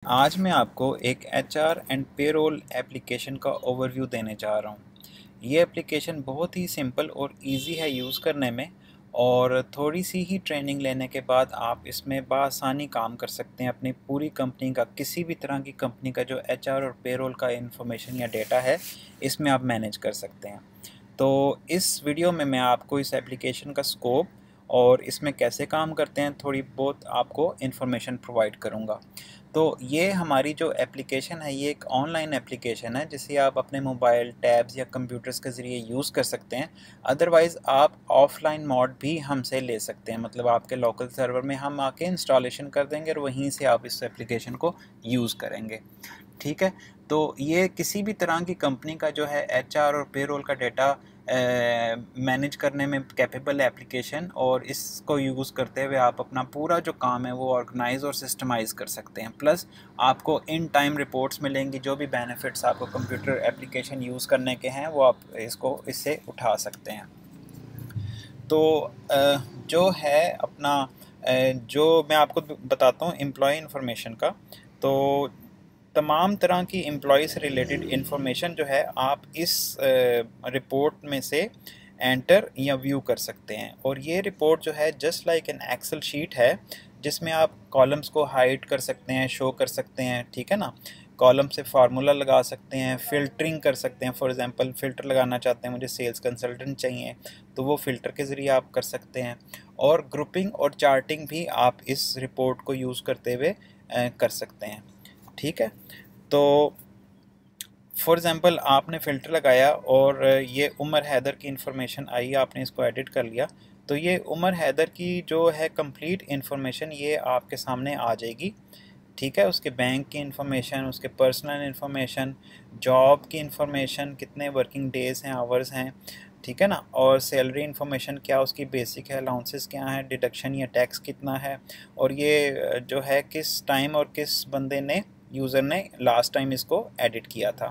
आज मैं आपको एक एचआर एंड पेरोल एप्लीकेशन का ओवरव्यू देने जा रहा हूँ। ये एप्लीकेशन बहुत ही सिंपल और इजी है यूज़ करने में, और थोड़ी सी ही ट्रेनिंग लेने के बाद आप इसमें बआसानी काम कर सकते हैं। अपनी पूरी कंपनी का, किसी भी तरह की कंपनी का जो एचआर और पेरोल का इंफॉर्मेशन या डेटा है, इसमें आप मैनेज कर सकते हैं। तो इस वीडियो में मैं आपको इस एप्लीकेशन का स्कोप और इसमें कैसे काम करते हैं थोड़ी बहुत आपको इन्फॉर्मेशन प्रोवाइड करूंगा। तो ये हमारी जो एप्लीकेशन है, ये एक ऑनलाइन एप्लीकेशन है जिसे आप अपने मोबाइल, टैब्स या कंप्यूटर्स के ज़रिए यूज़ कर सकते हैं। अदरवाइज़ आप ऑफलाइन मोड भी हमसे ले सकते हैं, मतलब आपके लोकल सर्वर में हम आके इंस्टॉलेशन कर देंगे और वहीं से आप इस एप्लीकेशन को यूज़ करेंगे। ठीक है। तो ये किसी भी तरह की कंपनी का जो है एचआर और पेरोल का डेटा मैनेज करने में कैपेबल एप्लीकेशन, और इसको यूज़ करते हुए आप अपना पूरा जो काम है वो ऑर्गेनाइज और सिस्टमाइज़ कर सकते हैं। प्लस आपको इन टाइम रिपोर्ट्स मिलेंगी, जो भी बेनिफिट्स आपको कंप्यूटर एप्लीकेशन यूज़ करने के हैं वो आप इससे उठा सकते हैं। तो जो है अपना जो मैं आपको बताता हूँ एम्प्लॉय इन्फॉर्मेशन का। तो तमाम तरह की एम्प्लॉय से रिलेटेड इन्फॉर्मेशन जो है आप इस रिपोर्ट में से एंटर या व्यू कर सकते हैं। और ये रिपोर्ट जो है just like an Excel sheet है, जिसमें आप कॉलम्स को हाइड कर सकते हैं, शो कर सकते हैं। ठीक है ना। कॉलम से फार्मूला लगा सकते हैं, फ़िल्टरिंग कर सकते हैं। फॉर एग्जांपल फ़िल्टर लगाना चाहते हैं, मुझे सेल्स कंसल्टेंट चाहिए, तो वो फ़िल्टर के ज़रिए आप कर सकते हैं। और ग्रुपिंग और चार्टिंग भी आप इस रिपोर्ट को यूज़ करते हुए कर सकते हैं। ठीक है। तो फॉर एग्ज़ाम्पल आपने फ़िल्टर लगाया और ये उमर हैदर की इन्फॉर्मेशन आई, आपने इसको एडिट कर लिया, तो ये उमर हैदर की जो है कंप्लीट इन्फॉर्मेशन ये आपके सामने आ जाएगी। ठीक है। उसके बैंक की इन्फॉर्मेशन, उसके पर्सनल इन्फॉर्मेशन, जॉब की इन्फॉर्मेशन, कितने वर्किंग डेज़ हैं, आवर्स हैं। ठीक है ना। और सैलरी इन्फॉर्मेशन क्या उसकी बेसिक है, अलाउंसेस क्या है, डिडक्शन या टैक्स कितना है, और ये जो है किस टाइम और किस बंदे ने, यूज़र ने लास्ट टाइम इसको एडिट किया था।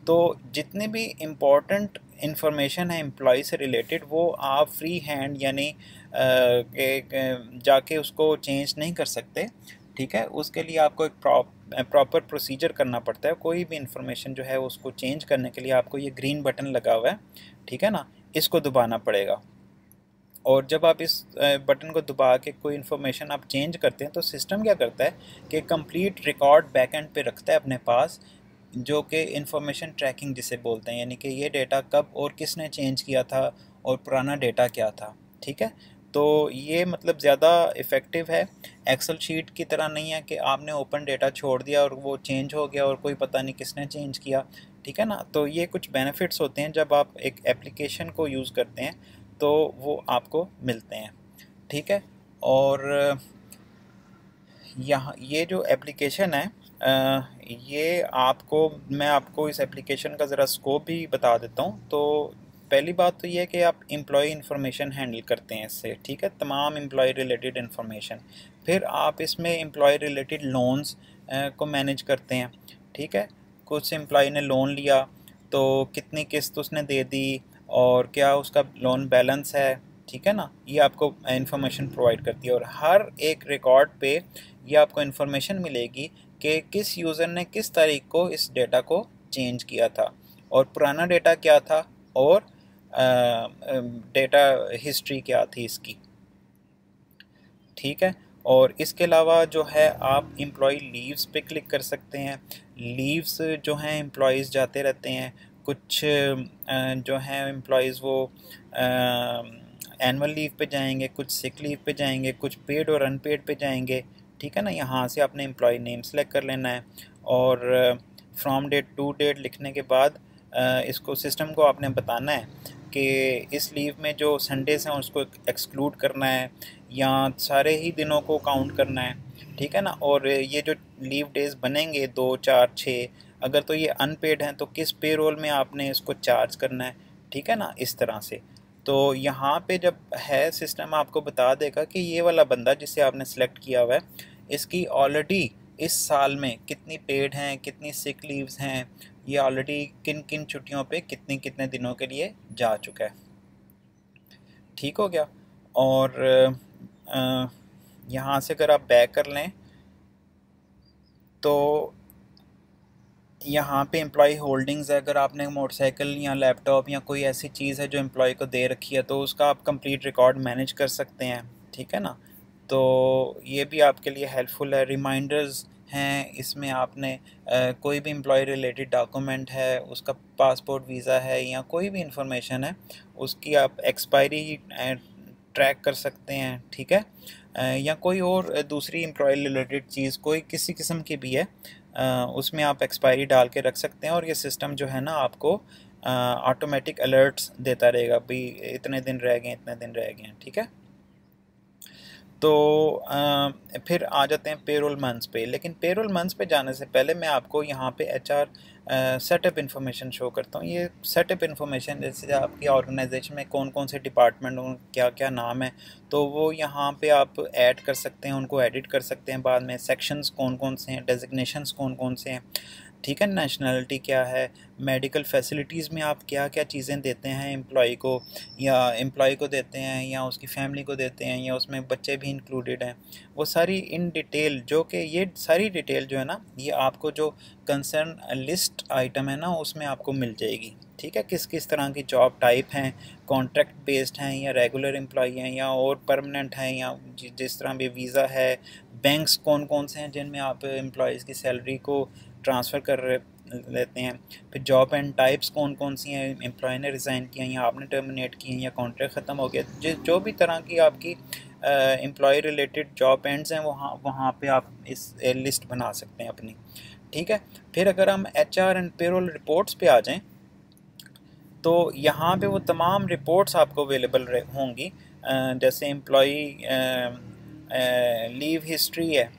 तो जितने भी इम्पोर्टेंट इन्फॉर्मेशन है एम्प्लॉय से रिलेटेड, वो आप फ्री हैंड यानी जाके उसको चेंज नहीं कर सकते। ठीक है। उसके लिए आपको एक प्रॉपर प्रोसीजर करना पड़ता है। कोई भी इन्फॉर्मेशन जो है उसको चेंज करने के लिए आपको ये ग्रीन बटन लगा हुआ है, ठीक है ना, इसको दबाना पड़ेगा। और जब आप इस बटन को दबा के कोई इन्फॉर्मेशन आप चेंज करते हैं, तो सिस्टम क्या करता है कि कंप्लीट रिकॉर्ड बैकएंड पे रखता है अपने पास, जो कि इंफॉर्मेशन ट्रैकिंग जिसे बोलते हैं, यानी कि ये डेटा कब और किसने चेंज किया था और पुराना डेटा क्या था। ठीक है। तो ये मतलब ज़्यादा इफ़ेक्टिव है। एक्सेल शीट की तरह नहीं है कि आपने ओपन डेटा छोड़ दिया और वो चेंज हो गया और कोई पता नहीं किसने चेंज किया। ठीक है ना। तो ये कुछ बेनिफिट्स होते हैं जब आप एक एप्लीकेशन को यूज़ करते हैं, तो वो आपको मिलते हैं। ठीक है। और यहाँ ये जो एप्लीकेशन है, ये आपको, मैं आपको इस एप्लीकेशन का ज़रा स्कोप भी बता देता हूँ। तो पहली बात तो ये है कि आप एम्प्लॉय इन्फॉर्मेशन हैंडल करते हैं इससे। ठीक है। तमाम एम्प्लॉय रिलेटेड इन्फॉर्मेशन। फिर आप इसमें एम्प्लॉय रिलेटेड लोन्स को मैनेज करते हैं। ठीक है। कुछ एम्प्लॉय ने लोन लिया, तो कितनी किस्त उसने दे दी और क्या उसका लोन बैलेंस है। ठीक है ना। ये आपको इन्फॉर्मेशन प्रोवाइड करती है, और हर एक रिकॉर्ड पे ये आपको इन्फॉर्मेशन मिलेगी कि किस यूज़र ने किस तारीख को इस डेटा को चेंज किया था, और पुराना डेटा क्या था, और डेटा हिस्ट्री क्या थी इसकी। ठीक है। और इसके अलावा जो है आप एम्प्लॉय लीव्स पे क्लिक कर सकते हैं। लीव्स जो हैं एम्प्लॉयज़ जाते रहते हैं। कुछ जो हैं एम्प्लॉयज़ वो एनुअल लीव पे जाएंगे, कुछ सिक लीव पे जाएंगे, कुछ पेड और अनपेड पे जाएंगे। ठीक है ना। यहाँ से आपने एम्प्लॉय नेम सेलेक्ट कर लेना है, और फ्रॉम डेट टू डेट लिखने के बाद इसको सिस्टम को आपने बताना है कि इस लीव में जो संडेज़ हैं उसको एक्सक्लूड करना है या सारे ही दिनों को काउंट करना है। ठीक है ना। और ये जो लीव डेज़ बनेंगे 2, 4, 6, अगर तो ये अनपेड हैं तो किस पे रोल में आपने इसको चार्ज करना है। ठीक है ना। इस तरह से तो यहाँ पे जब है, सिस्टम आपको बता देगा कि ये वाला बंदा जिसे आपने सेलेक्ट किया हुआ है, इसकी ऑलरेडी इस साल में कितनी पेड हैं, कितनी सिक लीव्स हैं, ये ऑलरेडी किन किन छुट्टियों पे कितने कितने दिनों के लिए जा चुका है। ठीक हो गया। और यहाँ से अगर आप बैक कर लें, तो यहाँ पे एम्प्लॉय होल्डिंग्स है, अगर आपने मोटरसाइकिल या लैपटॉप या कोई ऐसी चीज़ है जो एम्प्लॉय को दे रखी है तो उसका आप कंप्लीट रिकॉर्ड मैनेज कर सकते हैं, ठीक है ना। तो ये भी आपके लिए हेल्पफुल है। रिमाइंडर्स हैं इसमें, आपने कोई भी एम्प्लॉय रिलेटेड डॉक्यूमेंट है, उसका पासपोर्ट वीज़ा है या कोई भी इंफॉर्मेशन है, उसकी आप एक्सपायरी ट्रैक कर सकते हैं, ठीक है। या कोई और दूसरी एम्प्लॉय रिलेटेड चीज़ कोई किसी किस्म की भी है, उसमें आप एक्सपायरी डाल के रख सकते हैं और ये सिस्टम जो है ना आपको ऑटोमेटिक अलर्ट्स देता रहेगा, भाई इतने दिन रह गए, इतने दिन रह गए हैं, ठीक है। तो फिर आ जाते हैं पेरोल मंथ्स पे। लेकिन पेरोल मंथ्स पे जाने से पहले मैं आपको यहाँ पे एचआर सेटअप इन्फॉर्मेशन शो करता हूँ। ये सेटअप इन्फॉर्मेशन जैसे आपकी ऑर्गेनाइजेशन में कौन कौन से डिपार्टमेंट, क्या क्या नाम है, तो वो यहाँ पे आप ऐड कर सकते हैं, उनको एडिट कर सकते हैं बाद में। सेक्शंस कौन कौन से हैं, डेजिग्नेशंस कौन कौन से हैं, ठीक है। नेशनलिटी क्या है, मेडिकल फैसिलिटीज़ में आप क्या क्या चीज़ें देते हैं एम्प्लॉय को, या एम्प्लॉय को देते हैं या उसकी फैमिली को देते हैं, या उसमें बच्चे भी इंक्लूडेड हैं, वो सारी इन डिटेल, जो कि ये सारी डिटेल जो है ना ये आपको जो कंसर्न लिस्ट आइटम है ना उसमें आपको मिल जाएगी, ठीक है। किस किस तरह की जॉब टाइप हैं, कॉन्ट्रैक्ट बेस्ड हैं या रेगुलर एम्प्लॉय हैं या और परमानेंट हैं, या जिस तरह भी वीज़ा है, बैंक्स कौन कौन से हैं जिनमें आप एम्प्लॉयज़ की सैलरी को ट्रांसफ़र कर लेते हैं, फिर जॉब एंड टाइप्स कौन कौन सी हैं, एम्प्लॉय ने रिज़ाइन किया या आपने टर्मिनेट किए या कॉन्ट्रैक्ट ख़त्म हो गया, जो भी तरह की आपकी एम्प्लॉय रिलेटेड जॉब एंड्स हैं वहाँ वहाँ पे आप इस लिस्ट बना सकते हैं अपनी, ठीक है। फिर अगर हम एचआर एंड पेरोल रिपोर्ट्स पे आ जाएं तो यहाँ पे वो तमाम रिपोर्ट्स आपको अवेलेबल होंगी, जैसे एम्प्लॉय लीव हिस्ट्री है,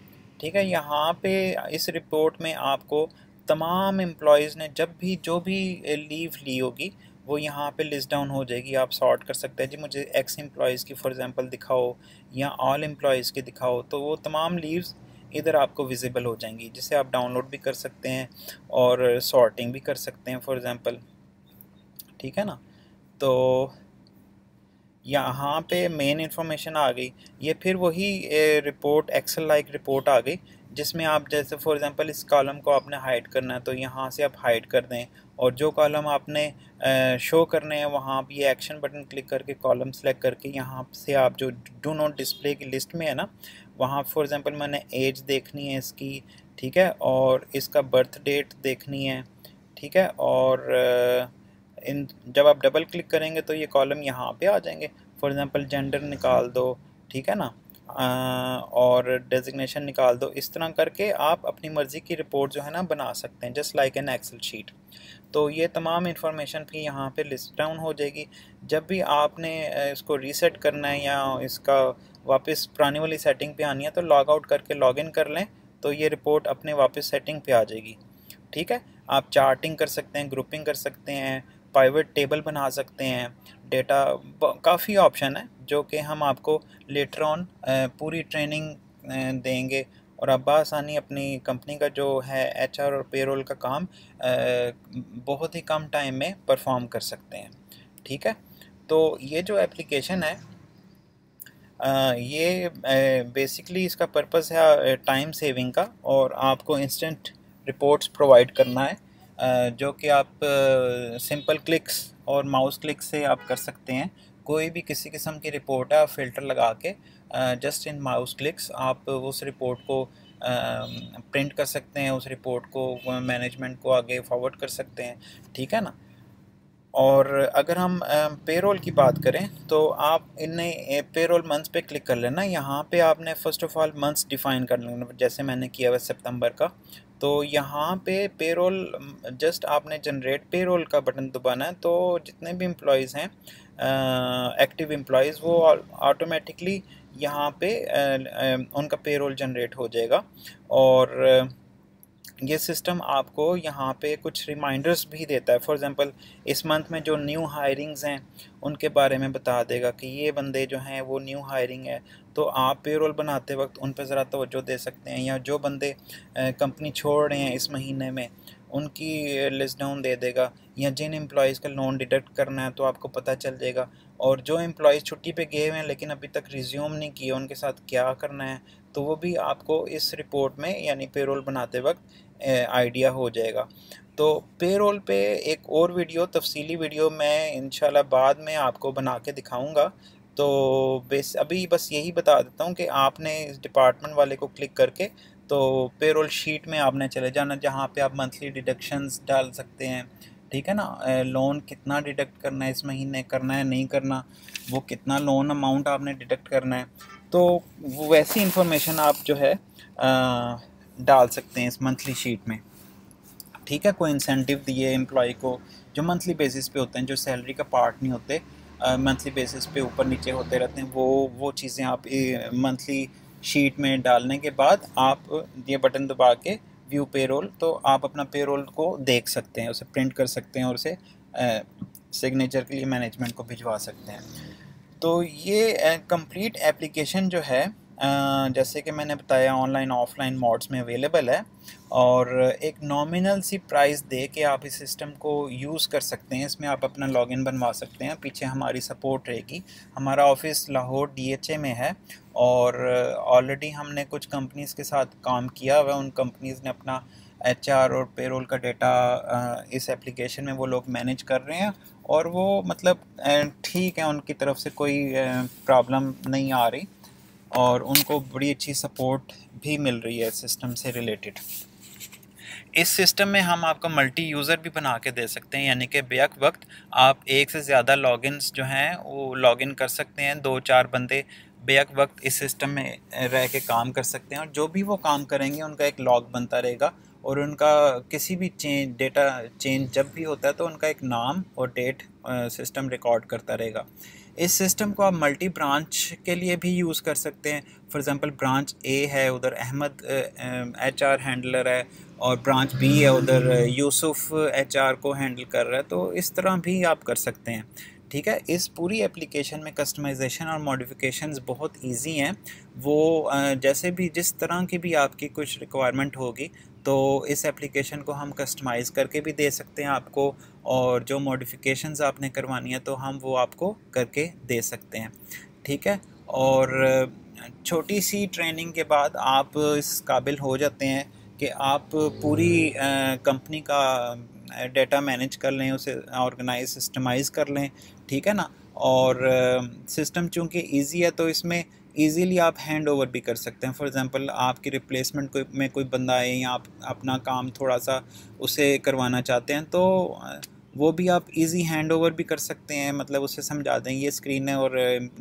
ठीक है। यहाँ पे इस रिपोर्ट में आपको तमाम एम्प्लॉयज़ ने जब भी जो भी लीव ली होगी वो यहाँ पे लिस्ट डाउन हो जाएगी। आप सॉर्ट कर सकते हैं, जी मुझे एक्स एम्प्लॉयज़ की फॉर एग्जांपल दिखाओ या ऑल एम्प्लॉयज़ की दिखाओ, तो वो तमाम लीव्स इधर आपको विजिबल हो जाएंगी, जिसे आप डाउनलोड भी कर सकते हैं और सॉर्टिंग भी कर सकते हैं फॉर एग्ज़ाम्पल, ठीक है ना। तो यहाँ पे मेन इंफॉर्मेशन आ गई, ये फिर वही रिपोर्ट एक्सेल लाइक रिपोर्ट आ गई, जिसमें आप जैसे फॉर एग्जांपल इस कॉलम को आपने हाइड करना है तो यहाँ से आप हाइड कर दें, और जो कॉलम आपने शो करने हैं वहाँ आप ये एक्शन बटन क्लिक करके कॉलम सेलेक्ट करके यहाँ से आप जो डू नॉट डिस्प्ले की लिस्ट में है ना वहाँ फॉर एग्जांपल मैंने एज देखनी है इसकी, ठीक है, और इसका बर्थ डेट देखनी है, ठीक है, और इन जब आप डबल क्लिक करेंगे तो ये कॉलम यहाँ पे आ जाएंगे। फॉर एग्जांपल जेंडर निकाल दो, ठीक है ना, और डेजिग्नेशन निकाल दो। इस तरह करके आप अपनी मर्ज़ी की रिपोर्ट जो है ना बना सकते हैं, just like an Excel sheet. तो ये तमाम इंफॉर्मेशन भी यहाँ पे लिस्ट डाउन हो जाएगी। जब भी आपने इसको रीसेट करना है या इसका वापस पुरानी वाली सेटिंग पे आनी है तो लॉग आउट करके लॉग इन कर लें, तो ये रिपोर्ट अपने वापस सेटिंग पे आ जाएगी, ठीक है। आप चार्टिंग कर सकते हैं, ग्रुपिंग कर सकते हैं, पाइवट टेबल बना सकते हैं, डेटा, काफ़ी ऑप्शन है जो कि हम आपको लेटर ऑन पूरी ट्रेनिंग देंगे और आप आसानी अपनी कंपनी का जो है एचआर और पेरोल का काम बहुत ही कम टाइम में परफॉर्म कर सकते हैं, ठीक है। तो ये जो एप्लीकेशन है ये बेसिकली इसका पर्पस है टाइम सेविंग का, और आपको इंस्टेंट रिपोर्ट्स प्रोवाइड करना है, जो कि आप सिंपल क्लिक्स और माउस क्लिक से आप कर सकते हैं। कोई भी किसी किस्म की रिपोर्ट है आप फ़िल्टर लगा के जस्ट इन माउस क्लिक्स आप उस रिपोर्ट को प्रिंट कर सकते हैं, उस रिपोर्ट को मैनेजमेंट को आगे फॉरवर्ड कर सकते हैं, ठीक है ना। और अगर हम पेरोल की बात करें तो आप इन्हें पेरोल मंथ्स पे क्लिक कर लेना। यहाँ पे आपने first of all months define कर लेना, जैसे मैंने किया हुआ सितंबर का। तो यहाँ पे पेरोल जस्ट आपने जनरेट पेरोल का बटन दबाना है, तो जितने भी एम्प्लॉयज़ हैं एक्टिव एम्प्लॉयज़ वो ऑटोमेटिकली यहाँ पे उनका पेरोल जनरेट हो जाएगा। और ये सिस्टम आपको यहाँ पे कुछ रिमाइंडर्स भी देता है। फॉर एग्ज़ाम्पल इस मंथ में जो न्यू हायरिंग्स हैं उनके बारे में बता देगा कि ये बंदे जो हैं वो न्यू हायरिंग है, तो आप पेरोल बनाते वक्त उन पर ज़रा तवज्जो दे सकते हैं। या जो बंदे कंपनी छोड़ रहे हैं इस महीने में उनकी लिस्ट डाउन दे देगा, या जिन एम्प्लॉयज़ का लोन डिडक्ट करना है तो आपको पता चल जाएगा। और जो एम्प्लॉयज़ छुट्टी पे गए हुए हैं लेकिन अभी तक रिज्यूम नहीं किया उनके साथ क्या करना है, तो वो भी आपको इस रिपोर्ट में यानी पेरोल बनाते वक्त आइडिया हो जाएगा। तो पेरोल पे एक और वीडियो, तफसीली वीडियो मैं इंशाल्लाह बाद में आपको बना के दिखाऊंगा। तो अभी बस यही बता देता हूँ कि आपने इस डिपार्टमेंट वाले को क्लिक करके तो पेरोल शीट में आपने चले जाना, जहाँ पे आप मंथली डिडक्शंस डाल सकते हैं, ठीक है ना। लोन कितना डिडक्ट करना है, इस महीने करना है नहीं करना, वो कितना लोन अमाउंट आपने डिडक्ट करना है, तो वो वैसी इंफॉर्मेशन आप जो है डाल सकते हैं इस मंथली शीट में, ठीक है। कोई इंसेंटिव दिए एम्प्लॉय को जो मंथली बेसिस पे होते हैं, जो सैलरी का पार्ट नहीं होते, मंथली बेसिस पे ऊपर नीचे होते रहते हैं, वो चीज़ें आप मंथली शीट में डालने के बाद आप ये बटन दबा के व्यू पेरोल, तो आप अपना पेरोल को देख सकते हैं, उसे प्रिंट कर सकते हैं और उसे सिग्नेचर के लिए मैनेजमेंट को भिजवा सकते हैं। तो ये कंप्लीट एप्लीकेशन जो है जैसे कि मैंने बताया ऑनलाइन ऑफलाइन मोड्स में अवेलेबल है, और एक नॉमिनल सी प्राइस दे के आप इस सिस्टम को यूज़ कर सकते हैं। इसमें आप अपना लॉगिन बनवा सकते हैं, पीछे हमारी सपोर्ट रहेगी। हमारा ऑफिस लाहौर DHA में है, और ऑलरेडी हमने कुछ कंपनीज़ के साथ काम किया हुआ है। उन कंपनीज़ ने अपना HR और पेरोल का डेटा इस एप्लीकेशन में वो लोग मैनेज कर रहे हैं, और वो मतलब ठीक है, उनकी तरफ से कोई प्रॉब्लम नहीं आ रही, और उनको बड़ी अच्छी सपोर्ट भी मिल रही है सिस्टम से रिलेटेड। इस सिस्टम में हम आपको मल्टी यूज़र भी बना के दे सकते हैं, यानी कि बेक वक्त आप एक से ज़्यादा लॉगिन्स जो हैं वो लॉगिन कर सकते हैं। 2-4 बंदे बेक वक्त इस सिस्टम में रह के काम कर सकते हैं, और जो भी वो काम करेंगे उनका एक लॉग बनता रहेगा, और उनका किसी भी डेटा चेंज जब भी होता है तो उनका एक नाम और डेट सिस्टम रिकॉर्ड करता रहेगा। इस सिस्टम को आप मल्टी ब्रांच के लिए भी यूज़ कर सकते हैं। फॉर एग्ज़ाम्पल ब्रांच A है, उधर अहमद HR हैंडलर है, और ब्रांच B है, उधर यूसुफ HR को हैंडल कर रहा है, तो इस तरह भी आप कर सकते हैं, ठीक है। इस पूरी एप्लीकेशन में कस्टमाइजेशन और मॉडिफिकेशंस बहुत इजी हैं। वो जैसे भी जिस तरह की भी आपकी कुछ रिक्वायरमेंट होगी, तो इस एप्लीकेशन को हम कस्टमाइज़ करके भी दे सकते हैं आपको, और जो मॉडिफिकेशंस आपने करवानी है तो हम वो आपको करके दे सकते हैं, ठीक है। और छोटी सी ट्रेनिंग के बाद आप इस काबिल हो जाते हैं कि आप पूरी कंपनी का डेटा मैनेज कर लें, उसे ऑर्गेनाइज सिस्टमाइज़ कर लें, ठीक है ना। और सिस्टम चूँकि ईजी है तो इसमें ईज़िली आप हैंड ओवर भी कर सकते हैं। फॉर एग्ज़ाम्पल आपकी रिप्लेसमेंट में कोई बंदा है, या आप अपना काम थोड़ा सा उसे करवाना चाहते हैं, तो वो भी आप इजी हैंड ओवर भी कर सकते हैं। मतलब उसे समझा दें ये स्क्रीन है और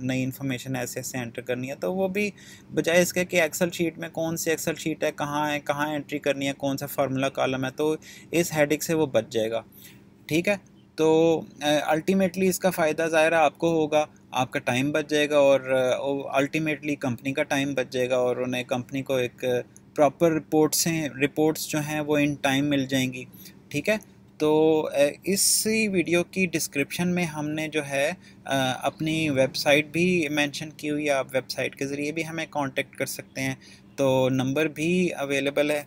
नई इन्फॉर्मेशन ऐसे ऐसे एंटर करनी है, तो वो भी बजाय इसके कि एक्सेल शीट में कौन सी एक्सेल शीट है, कहाँ एंट्री करनी है, कौन सा फार्मूला कॉलम है, तो इस हेडिक से वो बच जाएगा, ठीक है। तो अल्टीमेटली इसका फ़ायदा ज़ाहिर आपको होगा, आपका टाइम बच जाएगा, और अल्टीमेटली कंपनी का टाइम बच जाएगा, और उन्हें कंपनी को एक प्रॉपर रिपोर्ट्स जो हैं वो इन टाइम मिल जाएंगी, ठीक है। तो इसी वीडियो की डिस्क्रिप्शन में हमने जो है अपनी वेबसाइट भी मेंशन की हुई है। आप वेबसाइट के ज़रिए भी हमें कांटेक्ट कर सकते हैं, तो नंबर भी अवेलेबल है,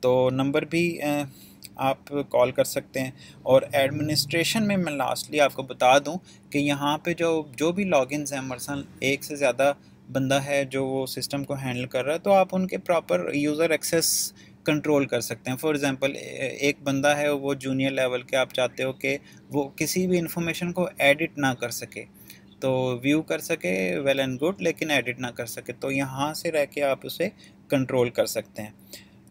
तो नंबर भी आप कॉल कर सकते हैं। और एडमिनिस्ट्रेशन में मैं लास्टली आपको बता दूं कि यहाँ पे जो भी लॉगिन्स हैं, मरसन एक से ज़्यादा बंदा है जो वो सिस्टम को हैंडल कर रहा है, तो आप उनके प्रॉपर यूज़र एक्सेस कंट्रोल कर सकते हैं। फॉर एग्ज़ाम्पल एक बंदा है, वो जूनियर लेवल के, आप चाहते हो कि वो किसी भी इंफॉर्मेशन को एडिट ना कर सके, तो व्यू कर सके वेल एंड गुड, लेकिन एडिट ना कर सके, तो यहाँ से रह के आप उसे कंट्रोल कर सकते हैं।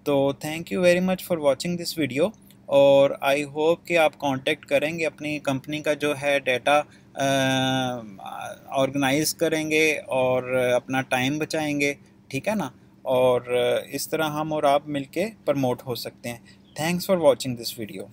तो thank you very much for watching this video, और आई होप कि आप कांटेक्ट करेंगे, अपनी कंपनी का जो है डेटा ऑर्गेनाइज करेंगे और अपना टाइम बचाएंगे, ठीक है ना। और इस तरह हम और आप मिलके प्रमोट हो सकते हैं। Thanks for watching this video.